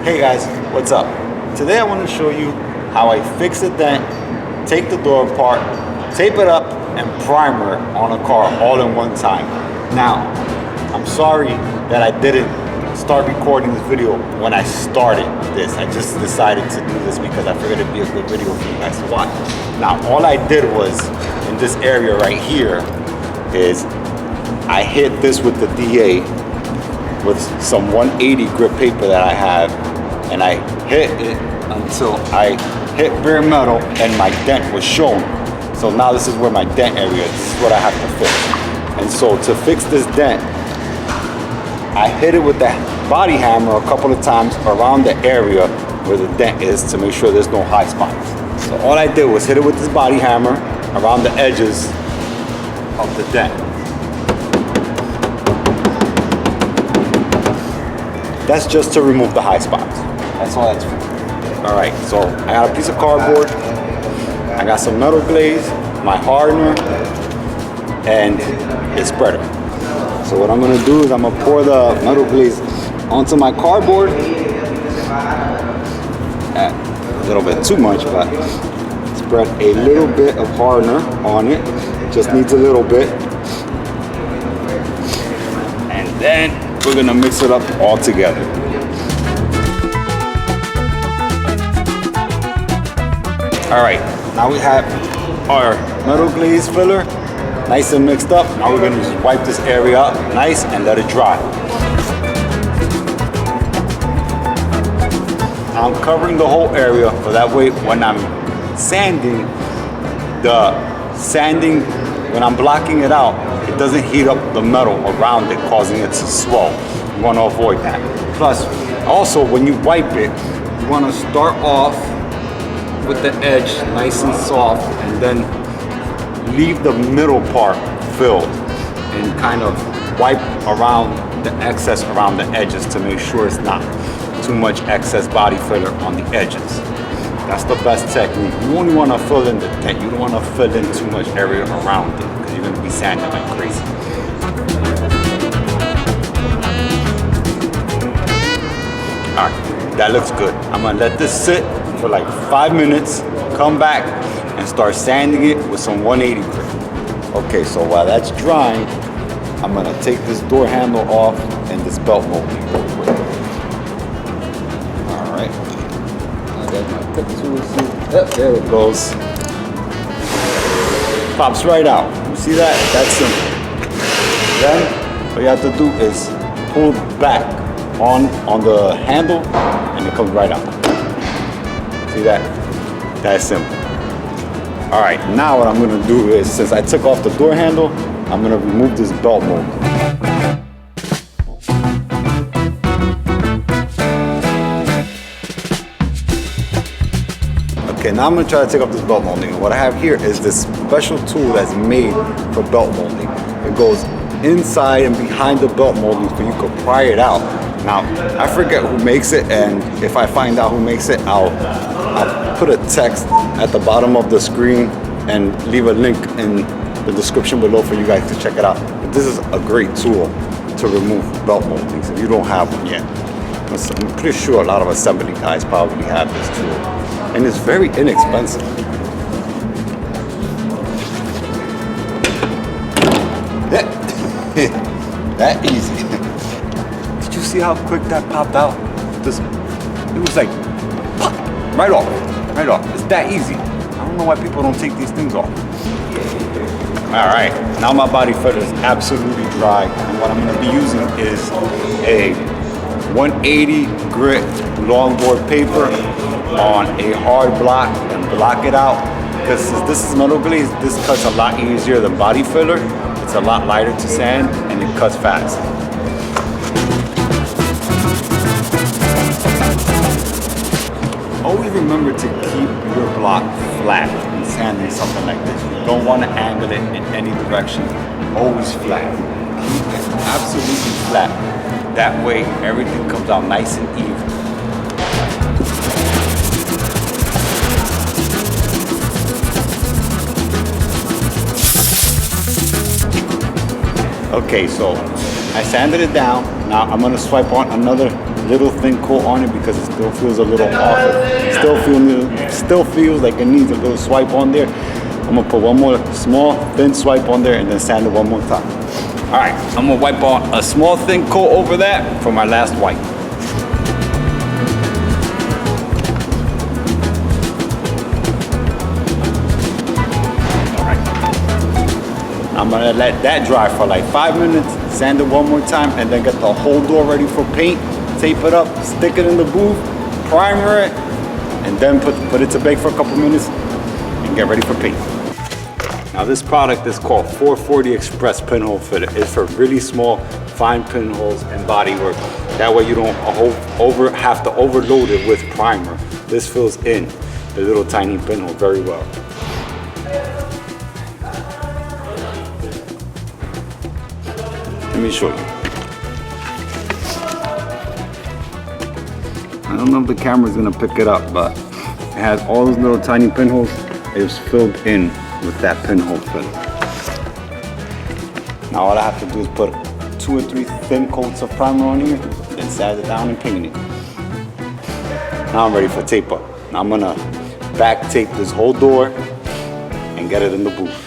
Hey guys, what's up? Today I want to show you how I fix a dent, take the door apart, tape it up, and primer it on a car all in one time. Now, I'm sorry that I didn't start recording this video when I started this. I just decided to do this because I figured it'd be a good video for you guys to watch. Now, all I did was, in this area right here, is I hit this with the DA with some 180 grip paper that I have, and I hit it until I hit bare metal and my dent was shown. So now this is where my dent area is. This is what I have to fix. And so to fix this dent, I hit it with the body hammer a couple of times around the area where the dent is to make sure there's no high spots. So all I did was hit it with this body hammer around the edges of the dent. That's just to remove the high spots. That's all that's for. All right, so I got a piece of cardboard, I got some metal glaze, my hardener, and a spreader. So what I'm gonna do is I'm gonna pour the metal glaze onto my cardboard. A little bit too much, but spread a little bit of hardener on it. Just needs a little bit. And then we're gonna mix it up all together. All right, now we have our metal glaze filler nice and mixed up. Now we're gonna just wipe this area up nice and let it dry. I'm covering the whole area so that way when I'm sanding, when I'm blocking it out, it doesn't heat up the metal around it, causing it to swell. You want to avoid that. Plus, also when you wipe it, you want to start off with the edge nice and soft and then leave the middle part filled and kind of wipe around the excess around the edges to make sure it's not too much excess body filler on the edges. That's the best technique. You only want to fill in the dent. You don't want to fill in too much area around it because you're going to be sanding like crazy. All right, that looks good. I'm going to let this sit for like 5 minutes, come back and start sanding it with some 180 grit. Okay, so while that's drying, I'm going to take this door handle off and this belt molding real quick. All right. I got my cut tool. Yep, there it goes. Pops right out. You see that? That's simple. Then what you have to do is pull back on the handle and it comes right out. See that? That's simple. All right, now what I'm gonna do is, since I took off the door handle, I'm gonna remove this belt mold. Okay, now I'm gonna try to take off this belt molding. What I have here is this special tool that's made for belt molding. It goes inside and behind the belt molding so you can pry it out. Now, I forget who makes it, and if I find out who makes it, I'll put a text at the bottom of the screen and leave a link in the description below for you guys to check it out. But this is a great tool to remove belt moldings if you don't have one yet. I'm pretty sure a lot of assembly guys probably have this tool. And it's very inexpensive. That easy. Did you see how quick that popped out? It was like, pop, right off. It's that easy. I don't know why people don't take these things off. All right, now my body filler is absolutely dry. And what I'm gonna be using is a 180 grit longboard paper on a hard block and block it out. Because this is metal glaze, this cuts a lot easier than body filler. It's a lot lighter to sand and it cuts fast. Always remember to keep your block flat when sanding something like this. You don't want to angle it in any direction. Always flat. Keep it absolutely flat. That way everything comes out nice and even. Okay, so I sanded it down. Now I'm gonna swipe on another little thin coat on it because it still feels a little off. It still feels like it needs a little swipe on there. I'm gonna put one more small thin swipe on there and then sand it one more time. All right, I'm gonna wipe on a small thin coat over that for my last wipe. All right, I'm gonna let that dry for like 5 minutes, sand it one more time, and then get the whole door ready for paint. Tape it up, stick it in the booth, primer it, and then put it to bake for a couple minutes and get ready for paint. Now this product is called 440 Express Pinhole Fitter. It's for really small, fine pinholes and bodywork. That way you don't have to overload it with primer. This fills in the little tiny pinhole very well. Let me show you. I don't know if the camera's gonna pick it up, but it has all those little tiny pinholes. It's filled in with that pinhole fitter. Now all I have to do is put 2 or 3 thin coats of primer on here, then sand it down and paint it. Now I'm ready for tape up. Now I'm gonna back tape this whole door and get it in the booth.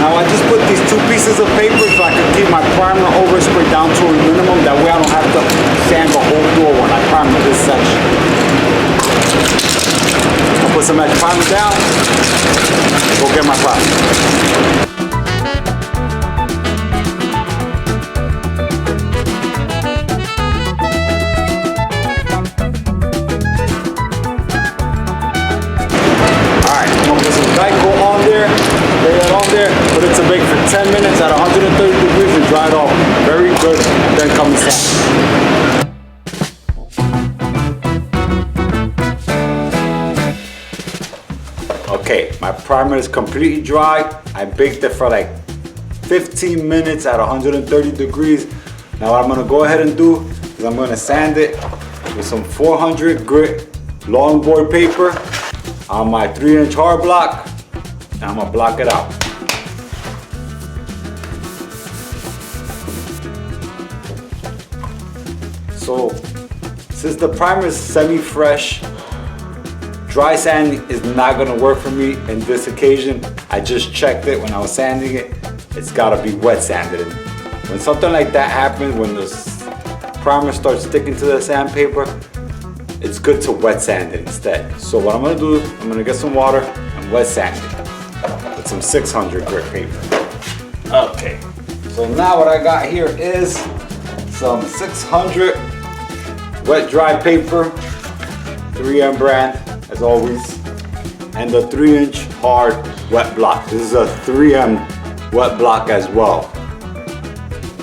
Now I just put these 2 pieces of paper so I can keep my primer overspray down to a minimum. That way I don't have to sand the whole door when I primer this section. I'll put some extra primer down, go get my primer. Lay that on there, put it to bake for 10 minutes at 130 degrees and dry it off. Very good, then come and sand. Okay, my primer is completely dry. I baked it for like 15 minutes at 130 degrees. Now what I'm gonna go ahead and do is I'm gonna sand it with some 400 grit longboard paper on my 3-inch hard block. Now I'm gonna block it out. So, since the primer is semi-fresh, dry sanding is not gonna work for me in this occasion. I just checked it when I was sanding it. It's gotta be wet sanded. When something like that happens, when the primer starts sticking to the sandpaper, it's good to wet sand it instead. So what I'm gonna do, I'm gonna get some water and wet sand it. With some 600 grit paper. Okay, so now what I got here is some 600 wet dry paper, 3M brand as always, and the 3-inch hard wet block. This is a 3M wet block as well.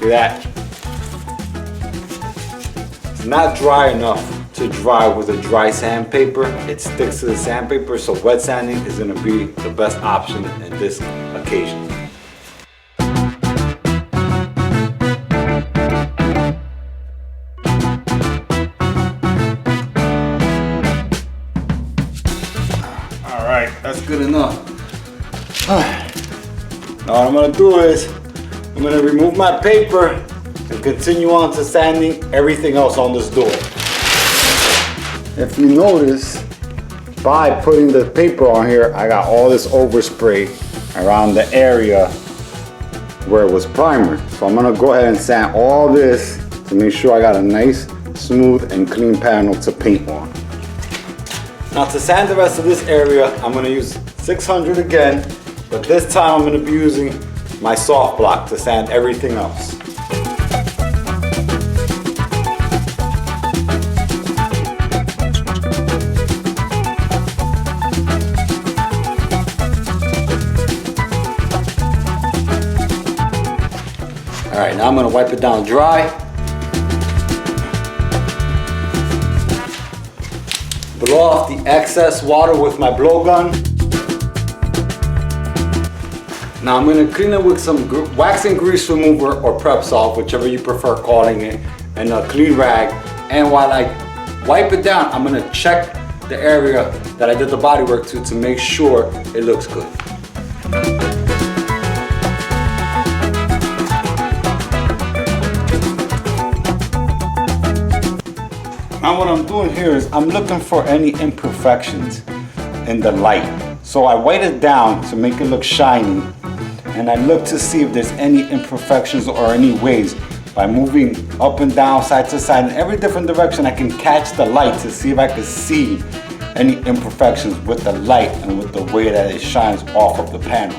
See that? It's not dry enough to dry with a dry sandpaper. It sticks to the sandpaper, so wet sanding is gonna be the best option in this occasion. All right, that's good enough. Now what I'm gonna do is, I'm gonna remove my paper and continue on to sanding everything else on this door. If you notice, by putting the paper on here, I got all this overspray around the area where it was primer. So I'm gonna go ahead and sand all this to make sure I got a nice, smooth, and clean panel to paint on. Now to sand the rest of this area, I'm gonna use 600 again, but this time I'm gonna be using my soft block to sand everything else. right, now I'm gonna wipe it down dry. Blow off the excess water with my blowgun. Now I'm gonna clean it with some wax and grease remover or prep salt, whichever you prefer calling it, and a clean rag. And while I wipe it down, I'm gonna check the area that I did the body work to make sure it looks good. Now what I'm doing here is I'm looking for any imperfections in the light. So I white it down to make it look shiny, and I look to see if there's any imperfections or any waves. By moving up and down, side to side, in every different direction, I can catch the light to see if I can see any imperfections with the light and with the way that it shines off of the panel.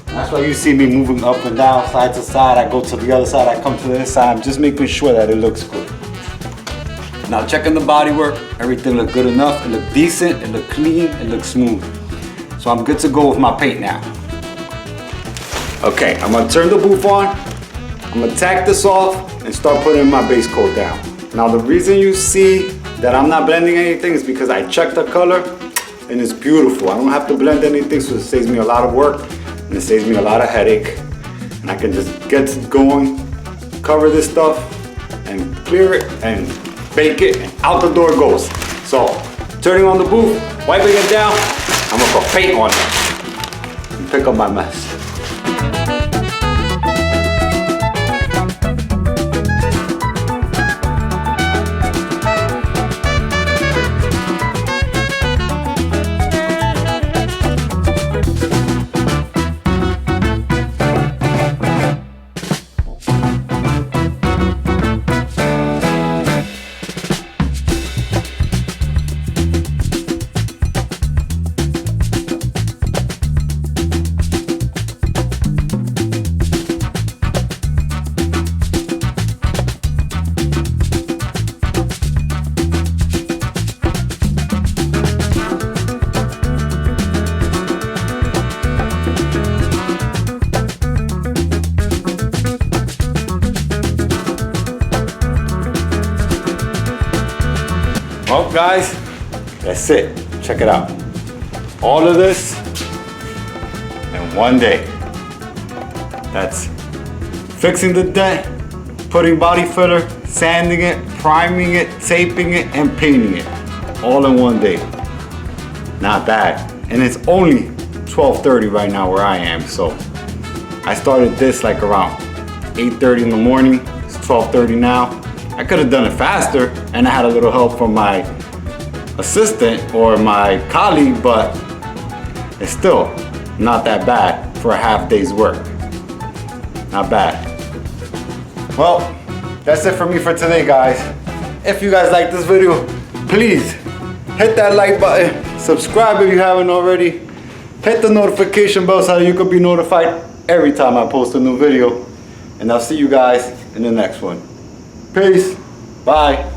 That's why you see me moving up and down, side to side. I go to the other side, I come to this side. I'm just making sure that it looks good. Now checking the bodywork, everything looked good enough. It looked decent, it looked clean, it looked smooth. So I'm good to go with my paint now. Okay, I'm gonna turn the booth on. I'm gonna tack this off and start putting my base coat down. Now the reason you see that I'm not blending anything is because I checked the color and it's beautiful. I don't have to blend anything, so it saves me a lot of work and it saves me a lot of headache. And I can just get going, cover this stuff and clear it and bake it, and out the door it goes. So, turning on the booth, wiping it down, I'm gonna put paint on it and pick up my mess. Well guys, that's it. Check it out. All of this in one day. That's fixing the dent, putting body filler, sanding it, priming it, taping it, and painting it. All in one day. Not bad. And it's only 12:30 right now where I am, so I started this like around 8:30 in the morning. It's 12:30 now. I could have done it faster, and I had a little help from my assistant or my colleague, but it's still not that bad for a half day's work. Not bad. Well, that's it for me for today, guys. If you guys like this video, please hit that like button, subscribe if you haven't already, hit the notification bell so you can be notified every time I post a new video, and I'll see you guys in the next one. Peace. Bye.